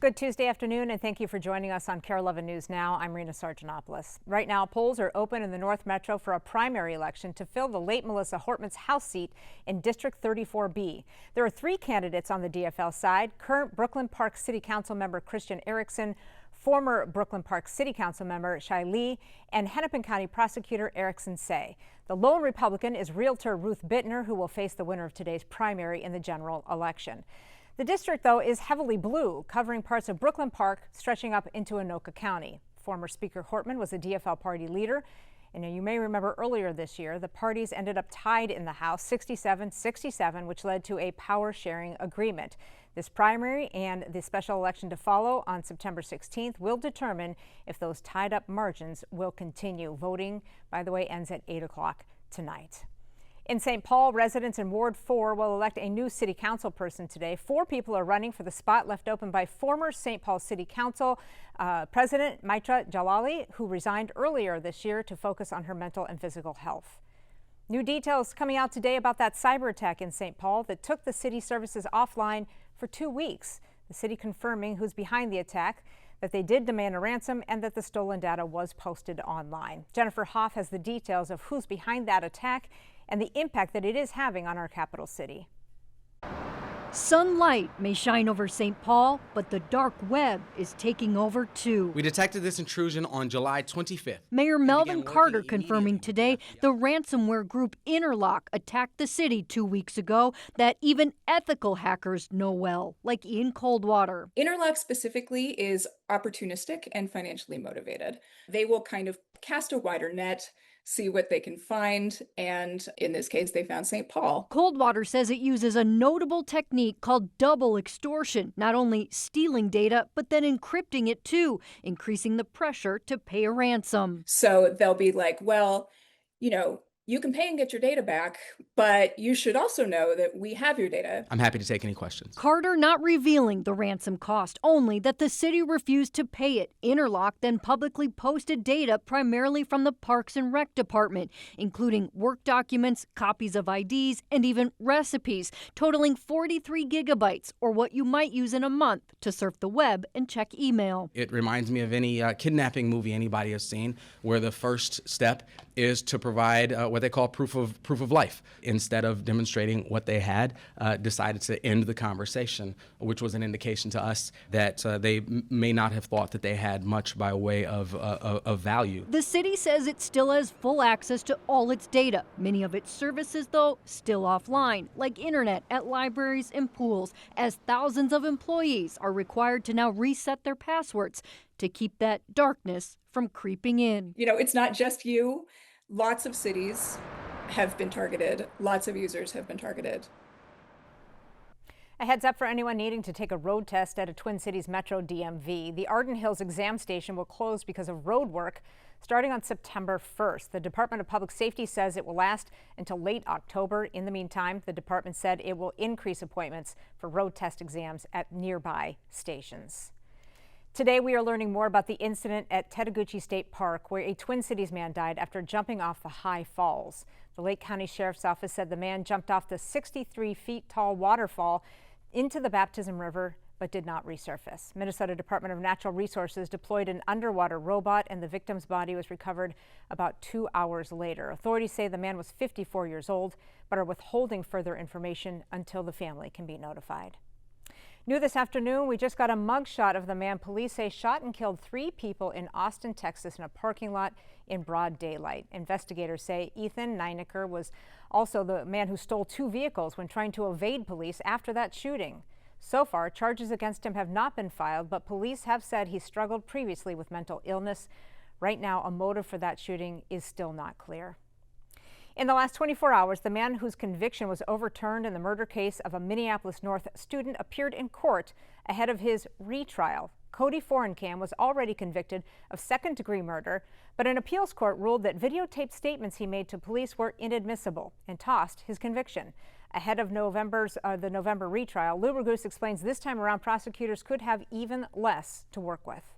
Good Tuesday afternoon, and thank you for joining us on KARE 11 News Now. I'm Rena Sargentopoulos. Right now, polls are open in the North Metro for a primary election to fill the late Melissa Hortman's House seat in District 34B. There are 3 candidates on the DFL side: current Brooklyn Park City Council member Christian Erickson, former Brooklyn Park City Council member Shai Lee, and Hennepin County Prosecutor Erickson Say. The lone Republican is Realtor Ruth Bittner, who will face the winner of today's primary in the general election. The district, though, is heavily blue, covering parts of Brooklyn Park, stretching up into Anoka County. Former Speaker Hortman was a DFL party leader. And you may remember earlier this year, the parties ended up tied in the House 67-67, which led to a power-sharing agreement. This primary and the special election to follow on September 16th will determine if those tied-up margins will continue. Voting, by the way, ends at 8 o'clock tonight. In St. Paul, residents in Ward 4 will elect a new city council person today. 4 people are running for the spot left open by former St. Paul City Council President Maitra Jalali, who resigned earlier this year to focus on her mental and physical health. New details coming out today about that cyber attack in St. Paul that took the city services offline for 2 weeks. The city confirming who's behind the attack, that they did demand a ransom, and that the stolen data was posted online. Jennifer Hoff has the details of who's behind that attack and the impact that it is having on our capital city. Sunlight may shine over St. Paul, but the dark web is taking over too. We detected this intrusion on July 25th. Mayor Melvin Carter confirming today the ransomware group Interlock attacked the city 2 weeks ago that even ethical hackers know well, like Ian Coldwater. Interlock specifically is opportunistic and financially motivated. They will kind of cast a wider net, see what they can find, and in this case, they found St. Paul. Coldwater says it uses a notable technique called double extortion, not only stealing data, but then encrypting it too, increasing the pressure to pay a ransom. So they'll be like, well, you can pay and get your data back, but you should also know that we have your data. I'm happy to take any questions. Carter not revealing the ransom cost, only that the city refused to pay it. Interlock then publicly posted data primarily from the Parks and Rec Department, including work documents, copies of IDs, and even recipes, totaling 43 gigabytes, or what you might use in a month to surf the web and check email. It reminds me of any kidnapping movie anybody has seen, where the first step is to provide what they call proof of life. Instead of demonstrating what they had, decided to end the conversation, which was an indication to us that they may not have thought that they had much by way of value. The city says it still has full access to all its data. Many of its services, though, still offline, like internet at libraries and pools, as thousands of employees are required to now reset their passwords to keep that darkness from creeping in. It's not just you. Lots of cities have been targeted. Lots of users have been targeted. A heads up for anyone needing to take a road test at a Twin Cities Metro DMV. The Arden Hills exam station will close because of road work starting on September 1st. The Department of Public Safety says it will last until late October. In the meantime, the department said it will increase appointments for road test exams at nearby stations. Today, we are learning more about the incident at Tetaguchi State Park, where a Twin Cities man died after jumping off the high falls. The Lake County Sheriff's Office said the man jumped off the 63 feet tall waterfall into the Baptism River, but did not resurface. Minnesota Department of Natural Resources deployed an underwater robot, and the victim's body was recovered about 2 hours later. Authorities say the man was 54 years old, but are withholding further information until the family can be notified. New this afternoon, we just got a mugshot of the man police say shot and killed 3 people in Austin, Texas in a parking lot in broad daylight. Investigators say Ethan Neinecker was also the man who stole 2 vehicles when trying to evade police after that shooting. So far, charges against him have not been filed, but police have said he struggled previously with mental illness. Right now, a motive for that shooting is still not clear. In the last 24 hours, the man whose conviction was overturned in the murder case of a Minneapolis North student appeared in court ahead of his retrial. Cody was already convicted of second-degree murder, but an appeals court ruled that videotaped statements he made to police were inadmissible and tossed his conviction. Ahead of the November retrial, Lou Ragoose explains this time around prosecutors could have even less to work with.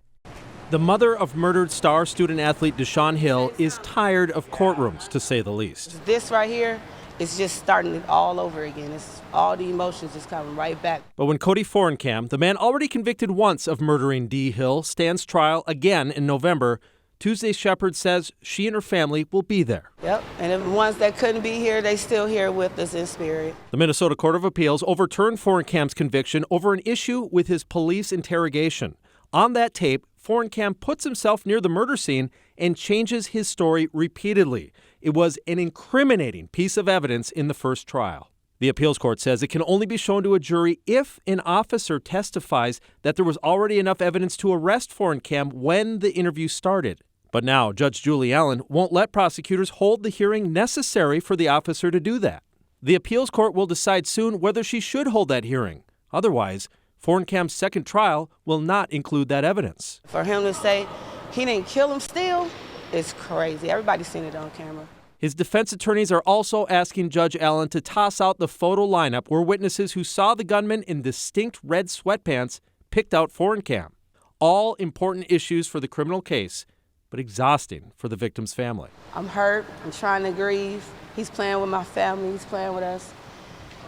The mother of murdered star student athlete Deshaun Hill is tired of courtrooms, to say the least. This right here it's just starting it all over again. It's all the emotions just coming right back. But when Cody Forencamp, the man already convicted once of murdering Dee Hill, stands trial again in November, Tuesday Shepherd says she and her family will be there. Yep, and the ones that couldn't be here, they still here with us in spirit. The Minnesota Court of Appeals overturned Forencamp's conviction over an issue with his police interrogation. On that tape, Forencamp puts himself near the murder scene and changes his story repeatedly. It was an incriminating piece of evidence in the first trial. The appeals court says it can only be shown to a jury if an officer testifies that there was already enough evidence to arrest Forencamp when the interview started. But now, Judge Julie Allen won't let prosecutors hold the hearing necessary for the officer to do that. The appeals court will decide soon whether she should hold that hearing. Otherwise, Forencamp's second trial will not include that evidence. For him to say he didn't kill him still, it's crazy. Everybody's seen it on camera. His defense attorneys are also asking Judge Allen to toss out the photo lineup where witnesses who saw the gunman in distinct red sweatpants picked out Forencamp. All important issues for the criminal case, but exhausting for the victim's family. I'm hurt. I'm trying to grieve. He's playing with my family. He's playing with us.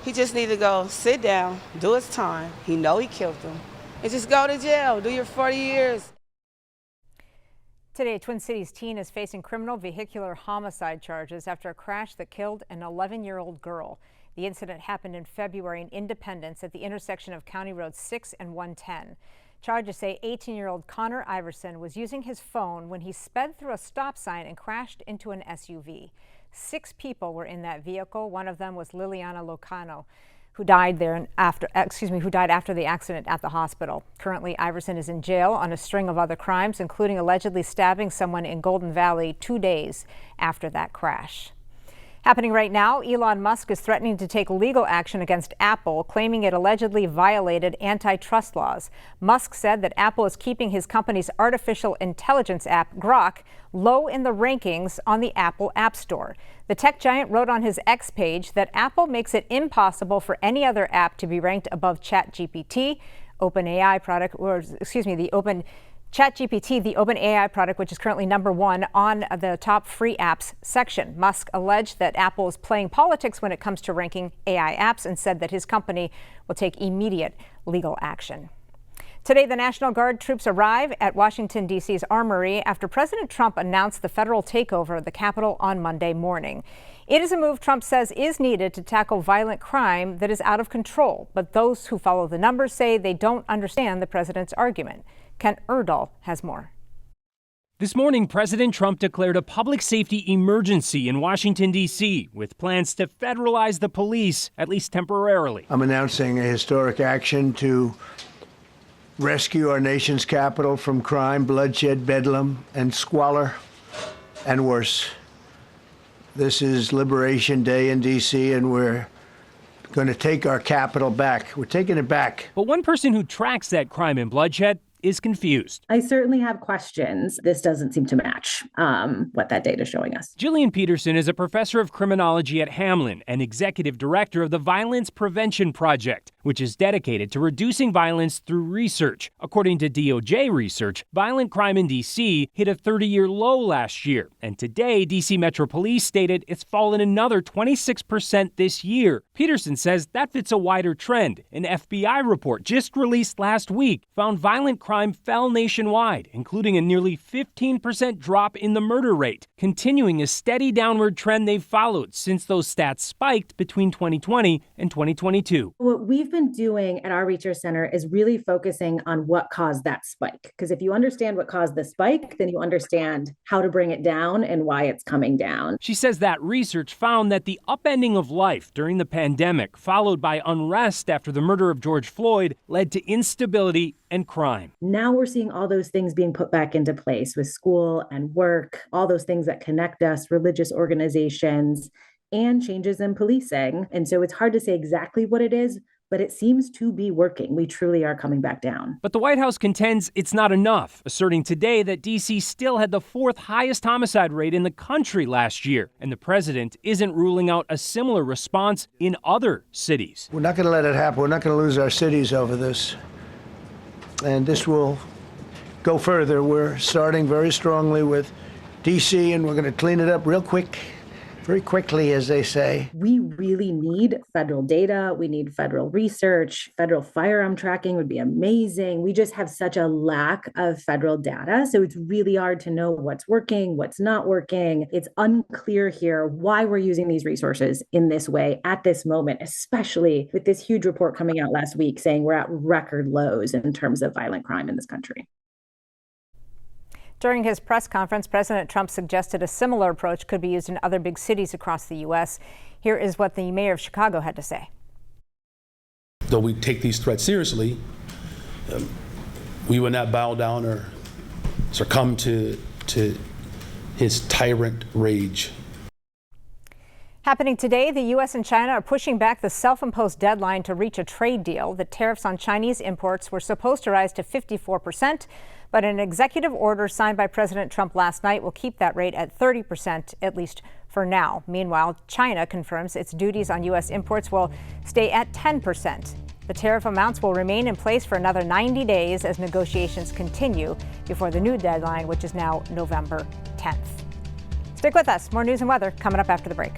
He just needs to go sit down, do his time. He know he killed him. And just go to jail. Do your 40 years. Today, a Twin Cities teen is facing criminal vehicular homicide charges after a crash that killed an 11-year-old girl. The incident happened in February in Independence at the intersection of County Road 6 and 110. Charges say 18-year-old Connor Iverson was using his phone when he sped through a stop sign and crashed into an SUV. 6 people were in that vehicle. One of them was Liliana Locano, who died after the accident at the hospital. Currently, Iverson is in jail on a string of other crimes, including allegedly stabbing someone in Golden Valley 2 days after that crash. Happening right now, Elon Musk is threatening to take legal action against Apple, claiming it allegedly violated antitrust laws. Musk said that Apple is keeping his company's artificial intelligence app, Grok, low in the rankings on the Apple App Store. The tech giant wrote on his X page that Apple makes it impossible for any other app to be ranked above ChatGPT, ChatGPT, the OpenAI product, which is currently #1 on the top free apps section. Musk alleged that Apple is playing politics when it comes to ranking AI apps and said that his company will take immediate legal action. Today, the National Guard troops arrive at Washington, D.C.'s Armory after President Trump announced the federal takeover of the Capitol on Monday morning. It is a move Trump says is needed to tackle violent crime that is out of control. But those who follow the numbers say they don't understand the president's argument. Ken Erdahl has more. This morning, President Trump declared a public safety emergency in Washington, D.C., with plans to federalize the police, at least temporarily. I'm announcing a historic action to rescue our nation's capital from crime, bloodshed, bedlam, and squalor, and worse. This is Liberation Day in D.C., and we're going to take our capital back. We're taking it back. But one person who tracks that crime and bloodshed is confused. I certainly have questions. This doesn't seem to match what that data is showing us. Jillian Peterson is a professor of criminology at Hamlin and executive director of the Violence Prevention Project, which is dedicated to reducing violence through research. According to DOJ research, violent crime in D.C. hit a 30-year low last year. And today, D.C. Metro Police stated it's fallen another 26% this year. Peterson says that fits a wider trend. An FBI report just released last week found violent crime fell nationwide, including a nearly 15% drop in the murder rate, continuing a steady downward trend they've followed since those stats spiked between 2020 and 2022. What we've been doing at our research center is really focusing on what caused that spike. Because if you understand what caused the spike, then you understand how to bring it down and why it's coming down. She says that research found that the upending of life during the pandemic, followed by unrest after the murder of George Floyd, led to instability and crime. Now we're seeing all those things being put back into place with school and work, all those things that connect us, religious organizations, and changes in policing. And so it's hard to say exactly what it is, but it seems to be working. We truly are coming back down. But the White House contends it's not enough, asserting today that D.C. still had the 4th highest homicide rate in the country last year. And the president isn't ruling out a similar response in other cities. We're not going to let it happen. We're not going to lose our cities over this. And this will go further. We're starting very strongly with D.C., and we're going to clean it up real quick. very quickly, as they say. We really need federal data. We need federal research. Federal firearm tracking would be amazing. We just have such a lack of federal data. So it's really hard to know what's working, what's not working. It's unclear here why we're using these resources in this way at this moment, especially with this huge report coming out last week saying we're at record lows in terms of violent crime in this country. During his press conference, President Trump suggested a similar approach could be used in other big cities across the U.S. Here is what the mayor of Chicago had to say. Though we take these threats seriously, we will not bow down or succumb to his tyrant rage. Happening today, the U.S. and China are pushing back the self-imposed deadline to reach a trade deal. The tariffs on Chinese imports were supposed to rise to 54%, but an executive order signed by President Trump last night will keep that rate at 30%, at least for now. Meanwhile, China confirms its duties on U.S. imports will stay at 10%. The tariff amounts will remain in place for another 90 days as negotiations continue before the new deadline, which is now November 10th. Stick with us. More news and weather coming up after the break.